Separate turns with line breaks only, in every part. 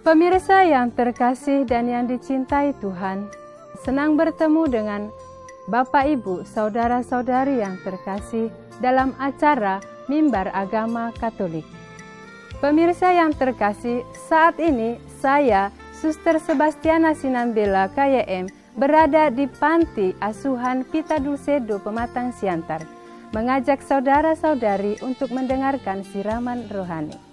Pemirsa yang terkasih dan yang dicintai Tuhan, senang bertemu dengan Bapak, Ibu, saudara-saudari yang terkasih dalam acara Mimbar Agama Katolik. Pemirsa yang terkasih, saat ini saya, Suster Sebastiana Sinambela KYM, berada di Panti Asuhan Pita Dulcedo Pematang Siantar, mengajak saudara-saudari untuk mendengarkan siraman rohani.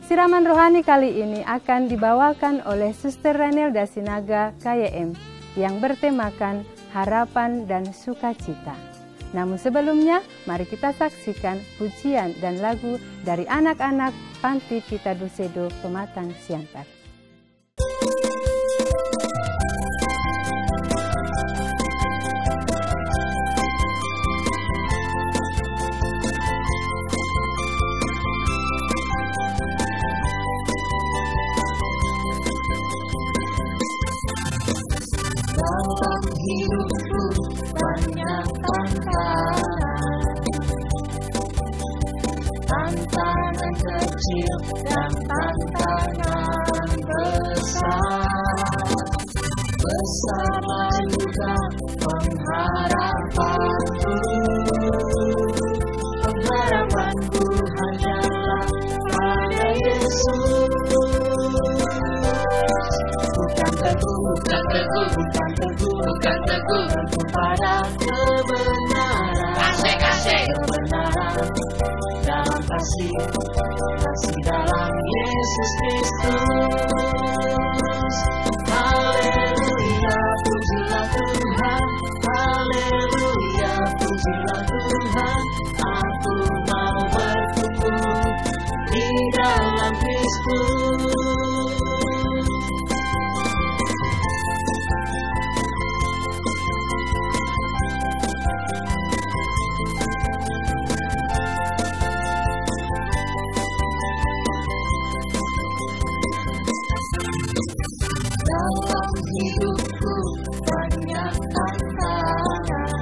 Siraman rohani kali ini akan dibawakan oleh Suster Renelda Sinaga KYM yang bertemakan harapan dan sukacita. Namun sebelumnya, mari kita saksikan pujian dan lagu dari anak-anak Panti Pita Dulcedo Pematang Siantar.
Dalam hidupku banyak tantangan kecil dan tantangan besar. Besarlah juga pengharapanku. Pengharapanku hanyalah pada Yesus. Bukan teguh pada kebenaran. Kebenaran dalam kasih dalam Yesus Kristus. Haleluya, pujilah Tuhan. Haleluya, pujilah Tuhan. Aku mau bertumbuh di dalam Kristus. Dalam hidupku banyak tantangan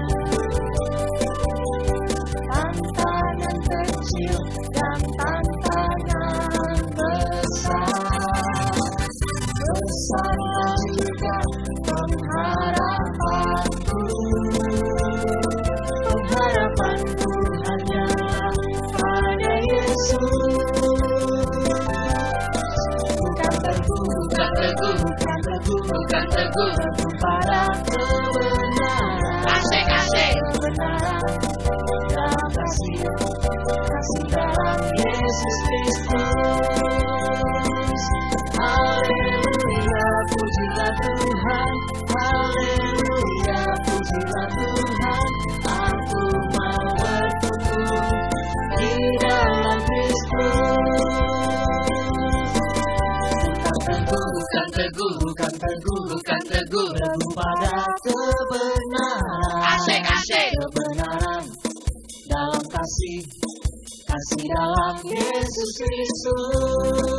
kecil dan tantangan besar. Besarlah juga pengharapanku. Pengharapanku hanyalah pada Yesus. Bukan teguh pada kebenaran. Kebenaran dalam kasih dalam Yesus Kristus. Haleluya, pujilah Tuhan. Haleluya, pujilah Tuhan. Aku mau bertumbuh di dalam Kristus. Bukan teguh pada kebenaran. Kebenaran dalam kasih dalam Yesus Kristus.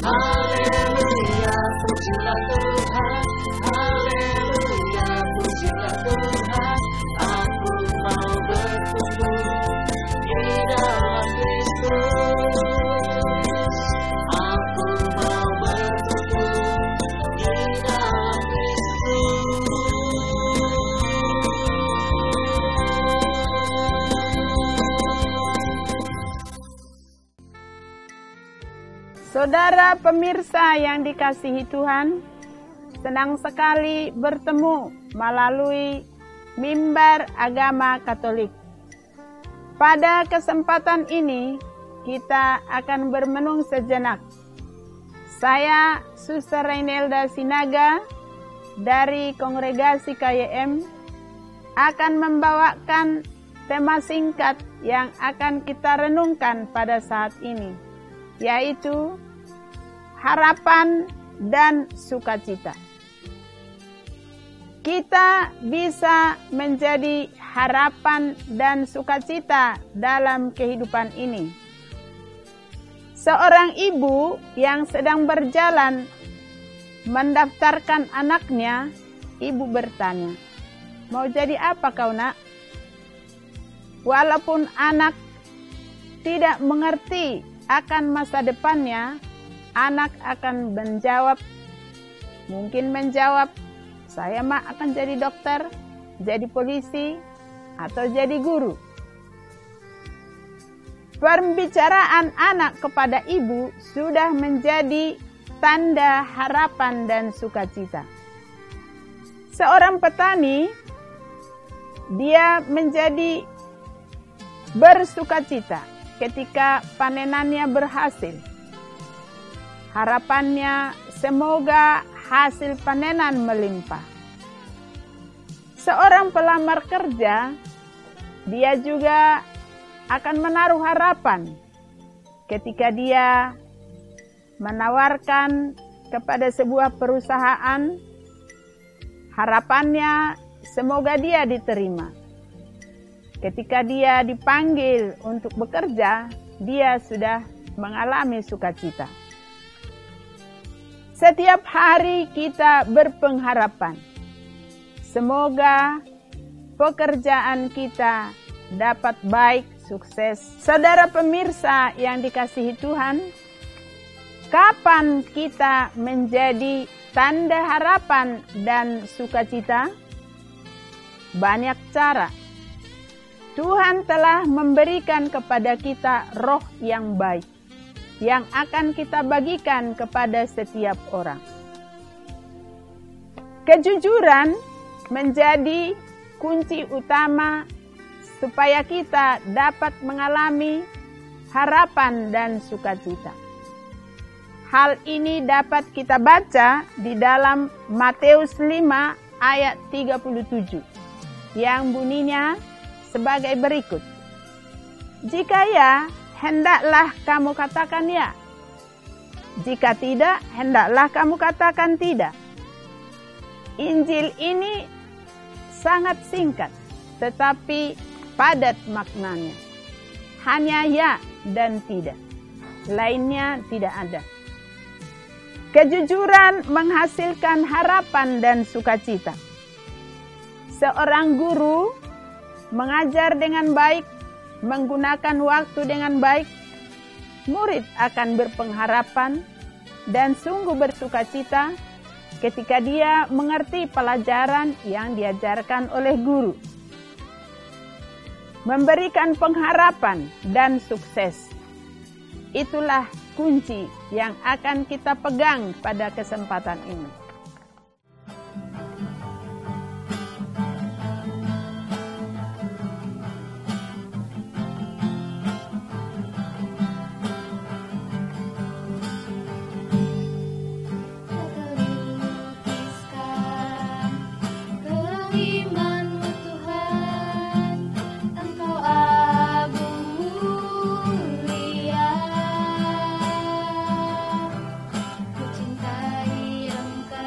Haleluya, pujilah Tuhan. Haleluya, pujilah Tuhan. Aku mau bertumbuh di dalam Kristus.
Saudara pemirsa yang dikasihi Tuhan, senang sekali bertemu melalui Mimbar Agama Katolik. Pada kesempatan ini, kita akan bermenung sejenak. Saya, Suster Renelda Sinaga, dari Kongregasi KYM, akan membawakan tema singkat yang akan kita renungkan pada saat ini, yaitu harapan dan sukacita. Kita bisa menjadi harapan dan sukacita dalam kehidupan ini. Seorang ibu yang sedang berjalan mendaftarkan anaknya, ibu bertanya, "Mau jadi apa kau, Nak?" Walaupun anak tidak mengerti akan masa depannya, anak akan mungkin menjawab, saya mah akan jadi dokter, jadi polisi, atau jadi guru. Pembicaraan anak kepada ibu sudah menjadi tanda harapan dan sukacita. Seorang petani, dia menjadi bersukacita ketika panenannya berhasil. Harapannya semoga hasil panenan melimpah. Seorang pelamar kerja, dia juga akan menaruh harapan ketika dia menawarkan kepada sebuah perusahaan, harapannya semoga dia diterima. Ketika dia dipanggil untuk bekerja, dia sudah mengalami sukacita. Setiap hari kita berpengharapan, semoga pekerjaan kita dapat baik, sukses. Saudara pemirsa yang dikasihi Tuhan, kapan kita menjadi tanda harapan dan sukacita? Banyak cara. Tuhan telah memberikan kepada kita roh yang baik, yang akan kita bagikan kepada setiap orang. Kejujuran menjadi kunci utama supaya kita dapat mengalami harapan dan sukacita. Hal ini dapat kita baca di dalam Matius 5 ayat 37 yang bunyinya sebagai berikut. Jika ya, hendaklah kamu katakan ya. Jika tidak, hendaklah kamu katakan tidak. Injil ini sangat singkat, tetapi padat maknanya. Hanya ya dan tidak. Lainnya tidak ada. Kejujuran menghasilkan harapan dan sukacita. Seorang guru mengajar dengan baik, menggunakan waktu dengan baik, murid akan berpengharapan dan sungguh bersukacita ketika dia mengerti pelajaran yang diajarkan oleh guru. Memberikan pengharapan dan sukses, itulah kunci yang akan kita pegang pada kesempatan ini.
Ku cintai Engkau.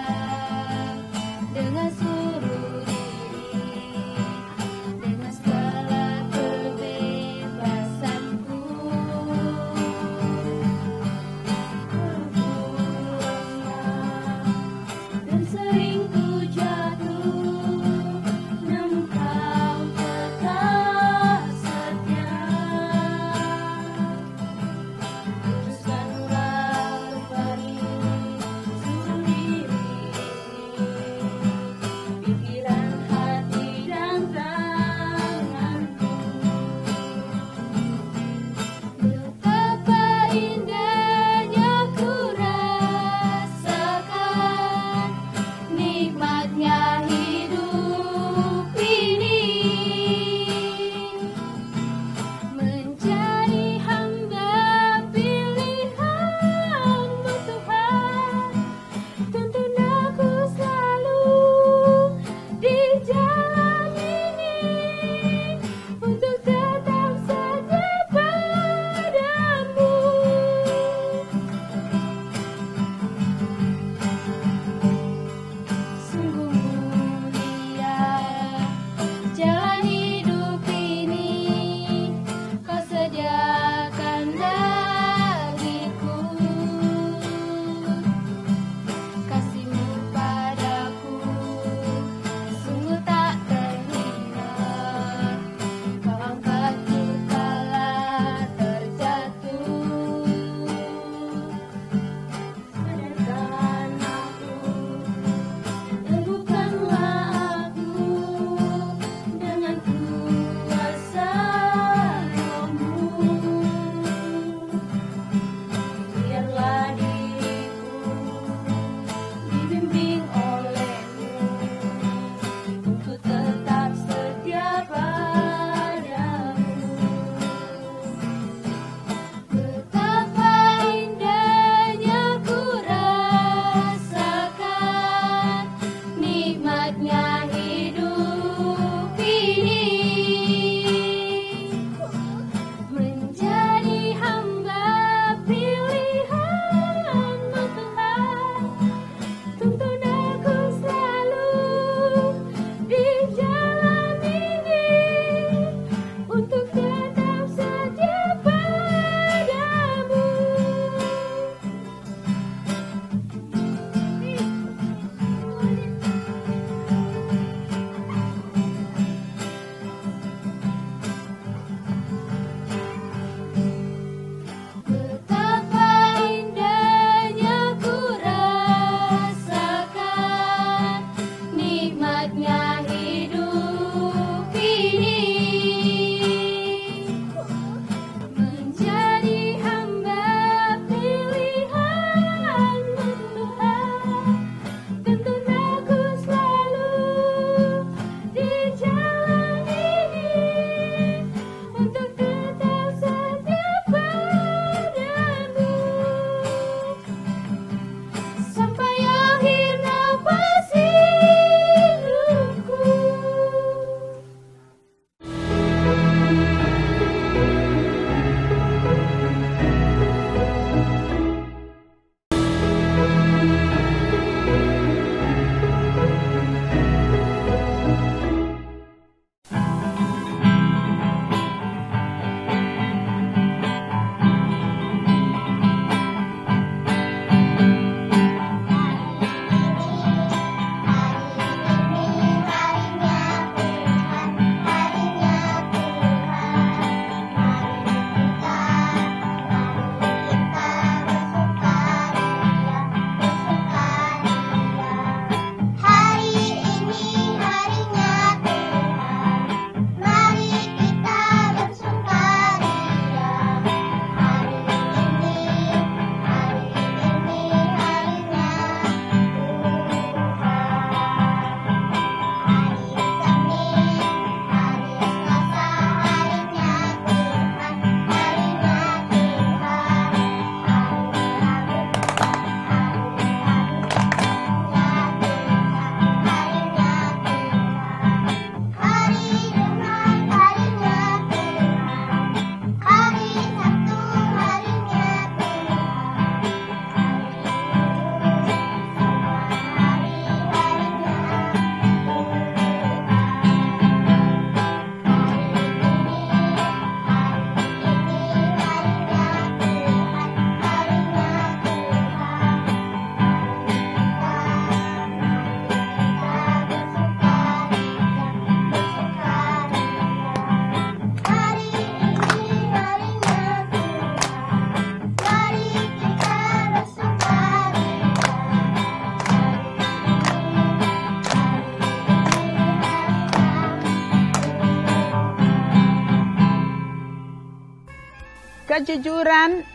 Kejujuran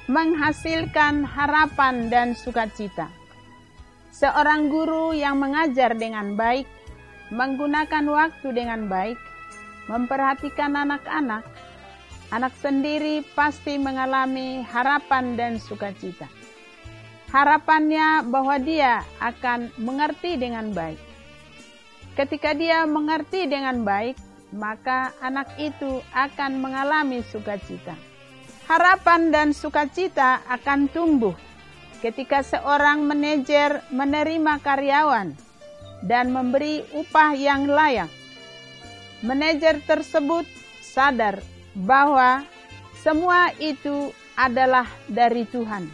menghasilkan harapan dan sukacita. Seorang guru yang mengajar dengan baik, menggunakan waktu dengan baik, memperhatikan anak-anak, anak sendiri pasti mengalami harapan dan sukacita. Harapannya bahwa dia akan mengerti dengan baik. Ketika dia mengerti dengan baik, maka anak itu akan mengalami sukacita. Harapan dan sukacita akan tumbuh ketika seorang manajer menerima karyawan dan memberi upah yang layak. Manajer tersebut sadar bahwa semua itu adalah dari Tuhan,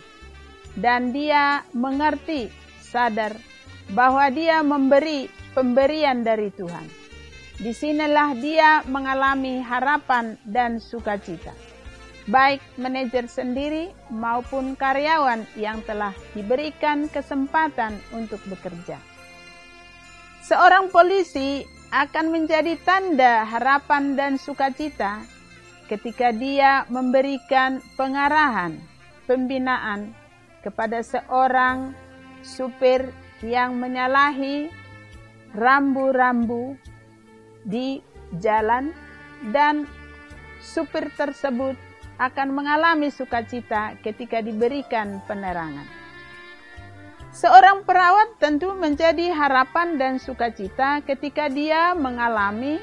dan dia mengerti, sadar bahwa dia memberi pemberian dari Tuhan. Disinilah dia mengalami harapan dan sukacita. Baik manajer sendiri maupun karyawan yang telah diberikan kesempatan untuk bekerja. Seorang polisi akan menjadi tanda harapan dan sukacita ketika dia memberikan pengarahan, pembinaan kepada seorang supir yang menyalahi rambu-rambu di jalan, dan supir tersebut akan mengalami sukacita ketika diberikan penerangan. Seorang perawat tentu menjadi harapan dan sukacita ketika dia mengalami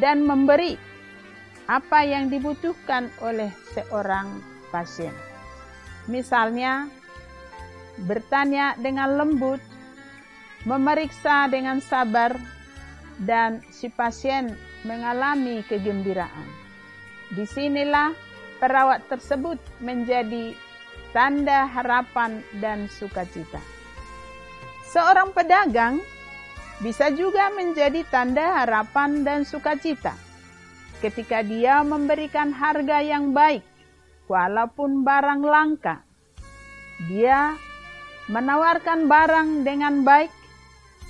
dan memberi apa yang dibutuhkan oleh seorang pasien. Misalnya, bertanya dengan lembut, memeriksa dengan sabar, dan si pasien mengalami kegembiraan. Disinilah perawat tersebut menjadi tanda harapan dan sukacita. Seorang pedagang bisa juga menjadi tanda harapan dan sukacita ketika dia memberikan harga yang baik walaupun barang langka. Dia menawarkan barang dengan baik,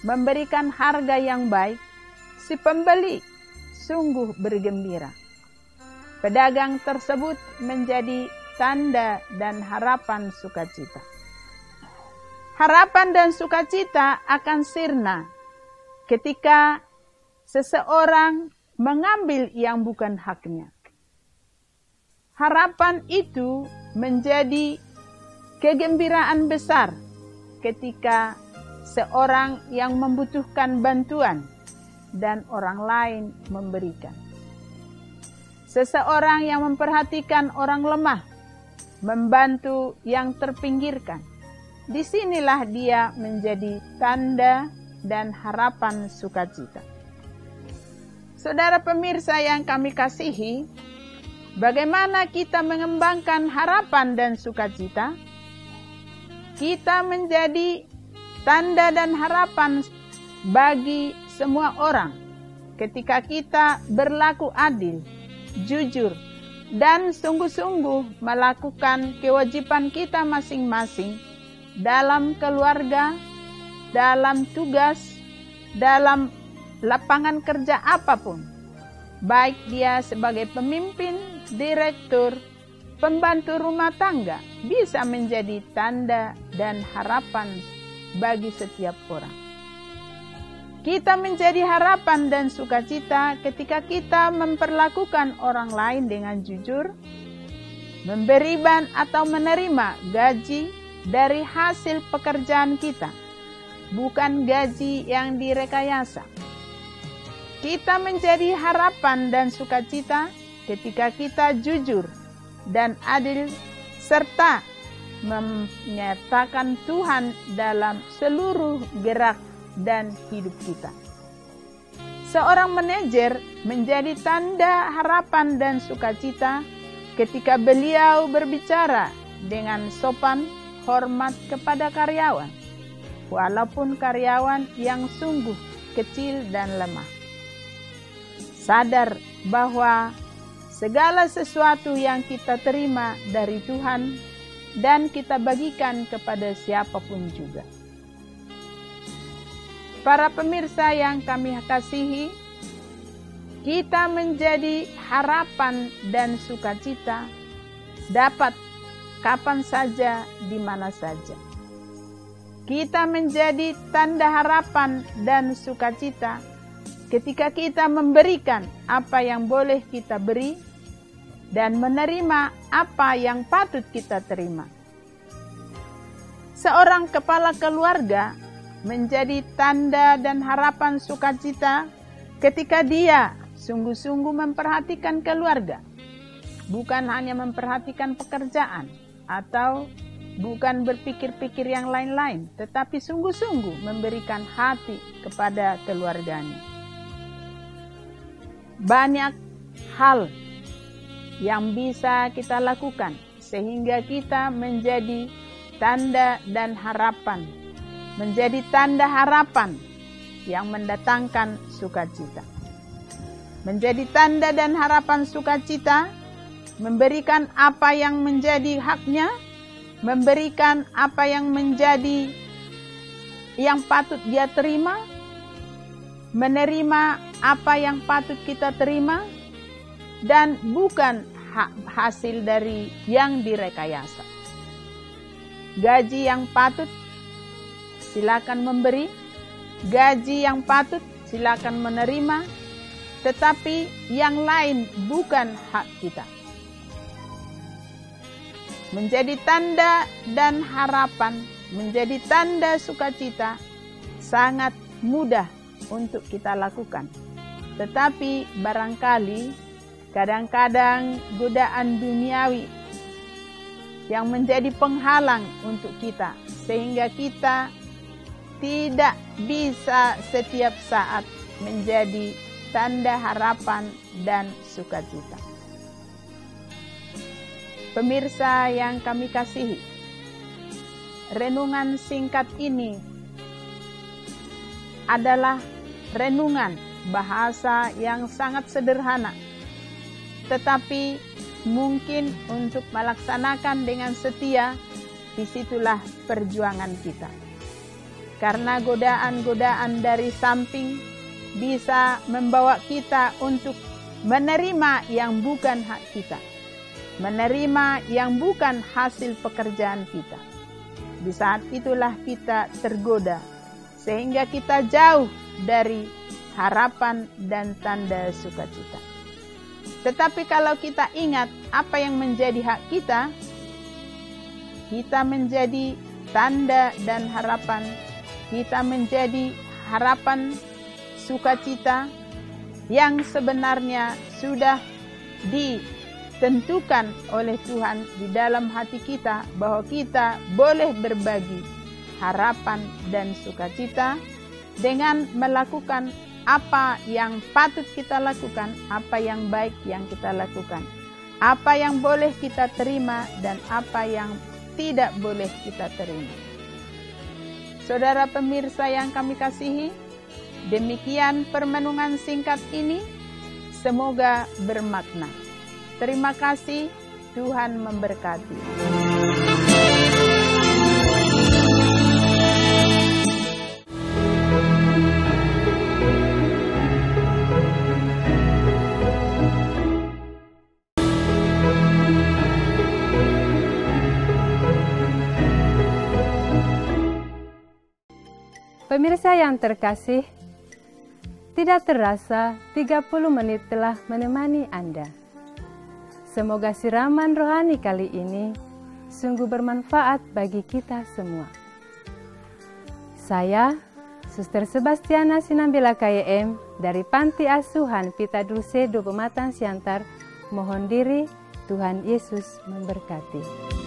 memberikan harga yang baik, si pembeli sungguh bergembira. Pedagang tersebut menjadi tanda dan harapan sukacita. Harapan dan sukacita akan sirna ketika seseorang mengambil yang bukan haknya. Harapan itu menjadi kegembiraan besar ketika seorang yang membutuhkan bantuan dan orang lain memberikan. Seseorang yang memperhatikan orang lemah, membantu yang terpinggirkan. Disinilah dia menjadi tanda dan harapan sukacita. Saudara pemirsa yang kami kasihi, bagaimana kita mengembangkan harapan dan sukacita? Kita menjadi tanda dan harapan bagi semua orang ketika kita berlaku adil, jujur, dan sungguh-sungguh melakukan kewajiban kita masing-masing dalam keluarga, dalam tugas, dalam lapangan kerja apapun. Baik dia sebagai pemimpin, direktur, pembantu rumah tangga, bisa menjadi tanda dan harapan bagi setiap orang. Kita menjadi harapan dan sukacita ketika kita memperlakukan orang lain dengan jujur, memberi atau menerima gaji dari hasil pekerjaan kita, bukan gaji yang direkayasa. Kita menjadi harapan dan sukacita ketika kita jujur dan adil serta menyertakan Tuhan dalam seluruh gerak dan hidup kita. Seorang manajer menjadi tanda harapan dan sukacita ketika beliau berbicara dengan sopan, hormat kepada karyawan, walaupun karyawan yang sungguh kecil dan lemah. Sadar bahwa segala sesuatu yang kita terima dari Tuhan dan kita bagikan kepada siapapun juga. Para pemirsa yang kami kasihi, kita menjadi harapan dan sukacita dapat kapan saja, di mana saja. Kita menjadi tanda harapan dan sukacita ketika kita memberikan apa yang boleh kita beri dan menerima apa yang patut kita terima. Seorang kepala keluarga menjadi tanda dan harapan sukacita ketika dia sungguh-sungguh memperhatikan keluarga. Bukan hanya memperhatikan pekerjaan atau bukan berpikir-pikir yang lain-lain, tetapi sungguh-sungguh memberikan hati kepada keluarganya. Banyak hal yang bisa kita lakukan sehingga kita menjadi tanda dan harapan, menjadi tanda harapan yang mendatangkan sukacita. Menjadi tanda dan harapan sukacita, memberikan apa yang menjadi haknya, memberikan apa yang menjadi yang patut dia terima, menerima apa yang patut kita terima, dan bukan hasil dari yang direkayasa. Gaji yang patut, silakan memberi. Gaji yang patut, silakan menerima. Tetapi yang lain bukan hak kita. Menjadi tanda dan harapan, menjadi tanda sukacita, sangat mudah untuk kita lakukan. Tetapi barangkali kadang-kadang godaan duniawi yang menjadi penghalang untuk kita, sehingga kita tidak bisa setiap saat menjadi tanda harapan dan sukacita. Pemirsa yang kami kasihi, renungan singkat ini adalah renungan bahasa yang sangat sederhana, tetapi mungkin untuk melaksanakan dengan setia, disitulah perjuangan kita. Karena godaan-godaan dari samping bisa membawa kita untuk menerima yang bukan hak kita, menerima yang bukan hasil pekerjaan kita. Di saat itulah kita tergoda, sehingga kita jauh dari harapan dan tanda sukacita. Tetapi kalau kita ingat apa yang menjadi hak kita, kita menjadi tanda dan harapan, kita menjadi harapan sukacita yang sebenarnya sudah ditentukan oleh Tuhan di dalam hati kita, bahwa kita boleh berbagi harapan dan sukacita dengan melakukan apa yang patut kita lakukan, apa yang baik yang kita lakukan, apa yang boleh kita terima dan apa yang tidak boleh kita terima. Saudara pemirsa yang kami kasihi, demikian permenungan singkat ini, semoga bermakna. Terima kasih, Tuhan memberkati.
Pemirsa yang terkasih, tidak terasa 30 menit telah menemani Anda. Semoga siraman rohani kali ini sungguh bermanfaat bagi kita semua. Saya, Suster Sebastiana Sinambela KYM dari Panti Asuhan Pita Dulce do Pematang Siantar, mohon diri, Tuhan Yesus memberkati.